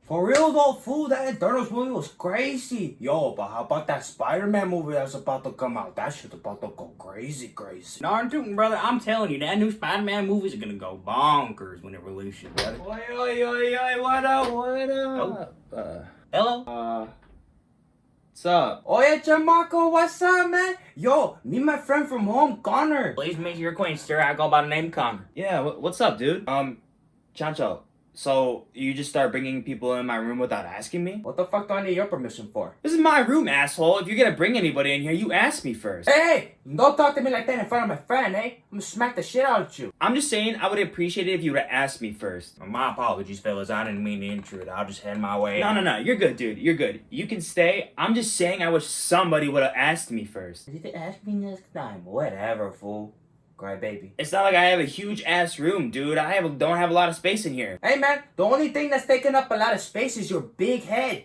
For real though, fool, that Eternals movie was crazy. Yo, but how about that Spider-Man movie that's about to come out? That shit's about to go crazy. Naruto, brother, I'm telling you, that new Spider-Man movie's gonna go bonkers when it releases, brother. Oi, what up? Hello? What's up? Oye, Chamaco, what's up, man? Yo, meet my friend from home, Connor. Please make your acquaintance, sir. I go by the name Connor. Yeah, what's up, dude? Chancho, so you just start bringing people in my room without asking me? What the fuck do I need your permission for? This is my room, asshole. If you're gonna bring anybody in here, you ask me first. Hey, don't talk to me like that in front of my friend, eh? I'm gonna smack the shit out of you. I'm just saying, I would appreciate it if you would have asked me first. My apologies, fellas. I didn't mean to intrude. I'll just head my way. No, you're good, dude. You're good. You can stay. I'm just saying I wish somebody would have asked me first. You did ask me next time. Whatever, fool. Cry baby. It's not like I have a huge ass room, dude. Don't have a lot of space in here. Hey man, the only thing that's taking up a lot of space is your big head.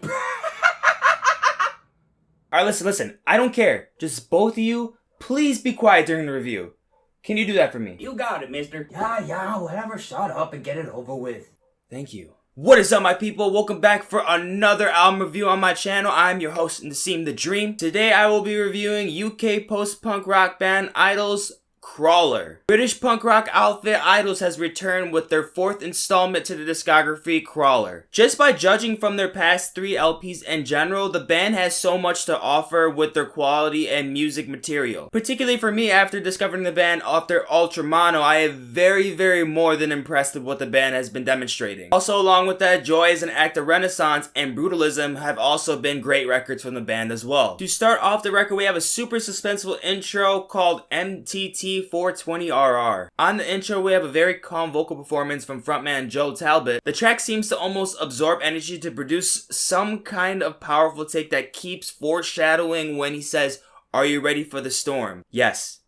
Alright, listen. I don't care. Just both of you, please be quiet during the review. Can you do that for me? You got it, mister. Yeah, whatever. Shut up and get it over with. Thank you. What is up, my people? Welcome back for another album review on my channel. I'm your host, Naseem the Dream. Today I will be reviewing UK post-punk rock band Idol's Crawler. British punk rock outfit Idols has returned with their fourth installment to the discography, Crawler. Just by judging from their past 3 LPs in general, the band has so much to offer with their quality and music material. Particularly for me, after discovering the band off their Ultramano, I am very more than impressed with what the band has been demonstrating. Also, along with that, Joy is an Act of Renaissance and Brutalism have also been great records from the band as well. To start off the record, we have a super suspenseful intro called MTT 420RR. On the intro, we have a very calm vocal performance from frontman Joe Talbot. The track seems to almost absorb energy to produce some kind of powerful take that keeps foreshadowing when he says, "Are you ready for the storm?" Yes,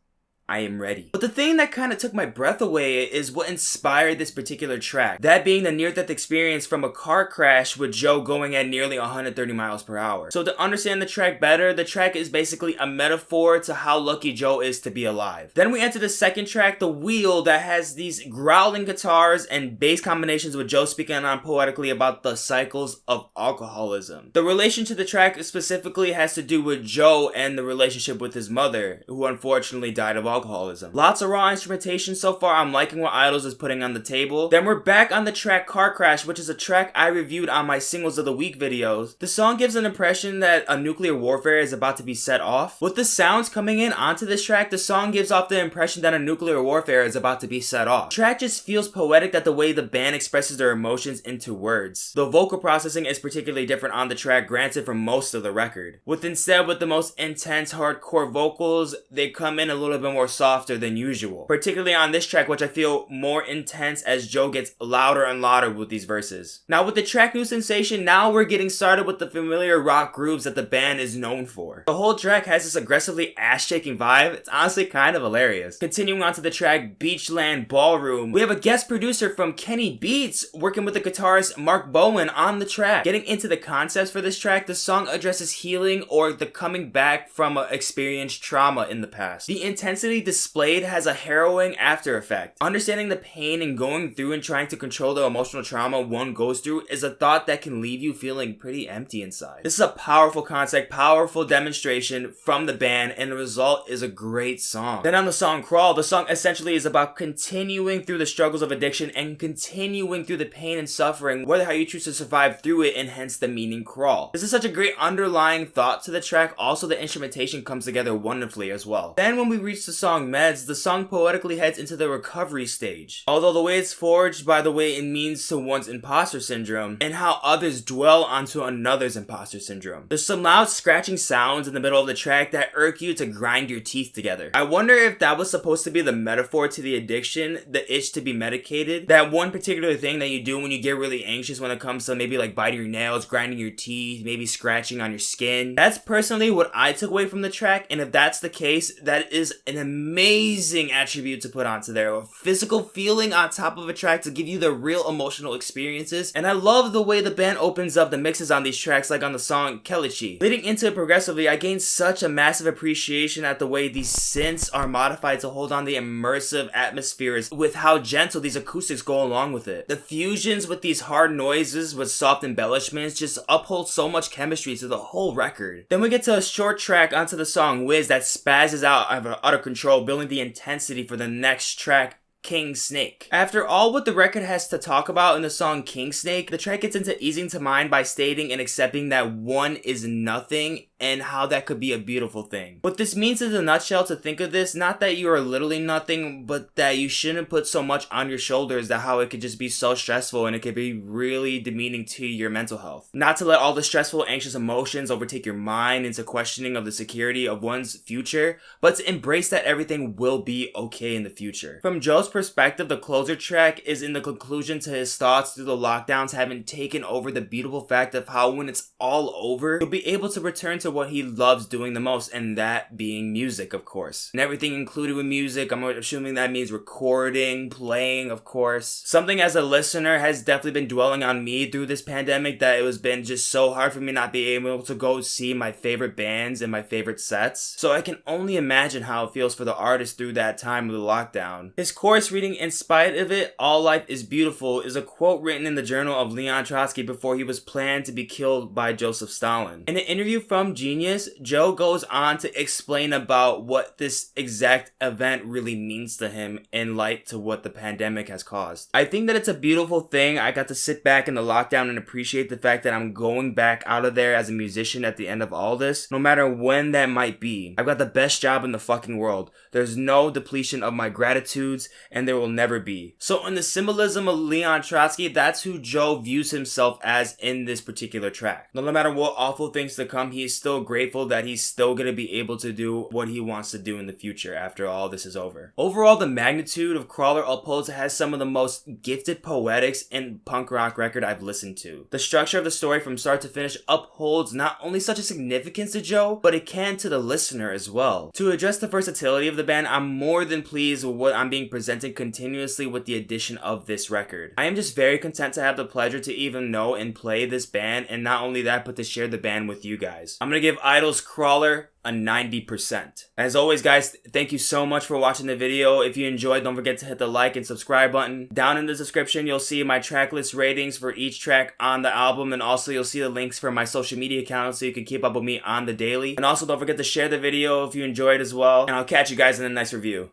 I am ready. But the thing that kind of took my breath away is what inspired this particular track. That being the near-death experience from a car crash with Joe going at nearly 130 miles per hour. So to understand the track better, the track is basically a metaphor to how lucky Joe is to be alive. Then we enter the second track, The Wheel, that has these growling guitars and bass combinations with Joe speaking on poetically about the cycles of alcoholism. The relation to the track specifically has to do with Joe and the relationship with his mother, who unfortunately died of alcoholism. Lots of raw instrumentation so far. I'm liking what Idols is putting on the table. Then we're back on the track Car Crash, which is a track I reviewed on my Singles of the Week videos. The song gives an impression that a nuclear warfare is about to be set off. With the sounds coming in onto this track, the song gives off the impression that a nuclear warfare is about to be set off. The track just feels poetic that the way the band expresses their emotions into words. The vocal processing is particularly different on the track, granted, from most of the record. With the most intense hardcore vocals, they come in a little bit more softer than usual. Particularly on this track, which I feel more intense as Joe gets louder and louder with these verses. Now with the track New Sensation, now we're getting started with the familiar rock grooves that the band is known for. The whole track has this aggressively ass-shaking vibe. It's honestly kind of hilarious. Continuing on to the track Beachland Ballroom, we have a guest producer from Kenny Beats working with the guitarist Mark Bowen on the track. Getting into the concepts for this track, the song addresses healing or the coming back from experienced trauma in the past. The intensity displayed has a harrowing after effect. Understanding the pain and going through and trying to control the emotional trauma one goes through is a thought that can leave you feeling pretty empty inside. This is a powerful concept, powerful demonstration from the band, and the result is a great song. Then on the song Crawl, the song essentially is about continuing through the struggles of addiction and continuing through the pain and suffering, whether how you choose to survive through it, and hence the meaning Crawl. This is such a great underlying thought to the track. Also, the instrumentation comes together wonderfully as well. Then when we reach the song Meds, the song poetically heads into the recovery stage. Although the way it's forged by the way it means to one's imposter syndrome and how others dwell onto another's imposter syndrome. There's some loud scratching sounds in the middle of the track that irk you to grind your teeth together. I wonder if that was supposed to be the metaphor to the addiction, the itch to be medicated. That one particular thing that you do when you get really anxious when it comes to maybe like biting your nails, grinding your teeth, maybe scratching on your skin. That's personally what I took away from the track, and if that's the case, that is an amazing attribute to put onto there. A physical feeling on top of a track to give you the real emotional experiences. And I love the way the band opens up the mixes on these tracks, like on the song Kelechi. Leading into it progressively, I gained such a massive appreciation at the way these synths are modified to hold on the immersive atmospheres with how gentle these acoustics go along with it. The fusions with these hard noises with soft embellishments just uphold so much chemistry to the whole record. Then we get to a short track onto the song Wizz that spazzes out of control, building the intensity for the next track, King Snake. After all what the record has to talk about in the song King Snake, the track gets into easing to mind by stating and accepting that one is nothing and how that could be a beautiful thing. What this means in a nutshell to think of this, not that you are literally nothing, but that you shouldn't put so much on your shoulders, that how it could just be so stressful and it could be really demeaning to your mental health. Not to let all the stressful, anxious emotions overtake your mind into questioning of the security of one's future, but to embrace that everything will be okay in the future. From Joe's perspective, the closer track is in the conclusion to his thoughts through the lockdowns having taken over the beautiful fact of how when it's all over, he'll be able to return to what he loves doing the most, and that being music, of course. And everything included with music, I'm assuming that means recording, playing, of course. Something as a listener has definitely been dwelling on me through this pandemic, that it was been just so hard for me not being able to go see my favorite bands and my favorite sets. So I can only imagine how it feels for the artist through that time of the lockdown. His chorus reading, "In spite of it, all life is beautiful," is a quote written in the journal of Leon Trotsky before he was planned to be killed by Joseph Stalin. In an interview from Genius, Joe goes on to explain about what this exact event really means to him in light to what the pandemic has caused. I think that it's a beautiful thing. I got to sit back in the lockdown and appreciate the fact that I'm going back out of there as a musician at the end of all this, no matter when that might be. I've got the best job in the fucking world. There's no depletion of my gratitudes, and there will never be. So in the symbolism of Leon Trotsky, that's who Joe views himself as in this particular track. No matter what awful things to come, he is still grateful that he's still going to be able to do what he wants to do in the future after all this is over. Overall, the magnitude of Crawler upholds has some of the most gifted poetics in punk rock record I've listened to. The structure of the story from start to finish upholds not only such a significance to Joe, but it can to the listener as well. To address the versatility of the band, I'm more than pleased with what I'm being presented continuously with the addition of this record. I am just very content to have the pleasure to even know and play this band, and not only that, but to share the band with you guys. I'm gonna give Idol's Crawler a 90%. As always, guys, thank you so much for watching the video. If you enjoyed, don't forget to hit the like and subscribe button. Down in the description, you'll see my tracklist ratings for each track on the album, and also you'll see the links for my social media accounts so you can keep up with me on the daily. And also don't forget to share the video if you enjoyed as well, and I'll catch you guys in the next review.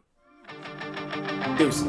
Deuces.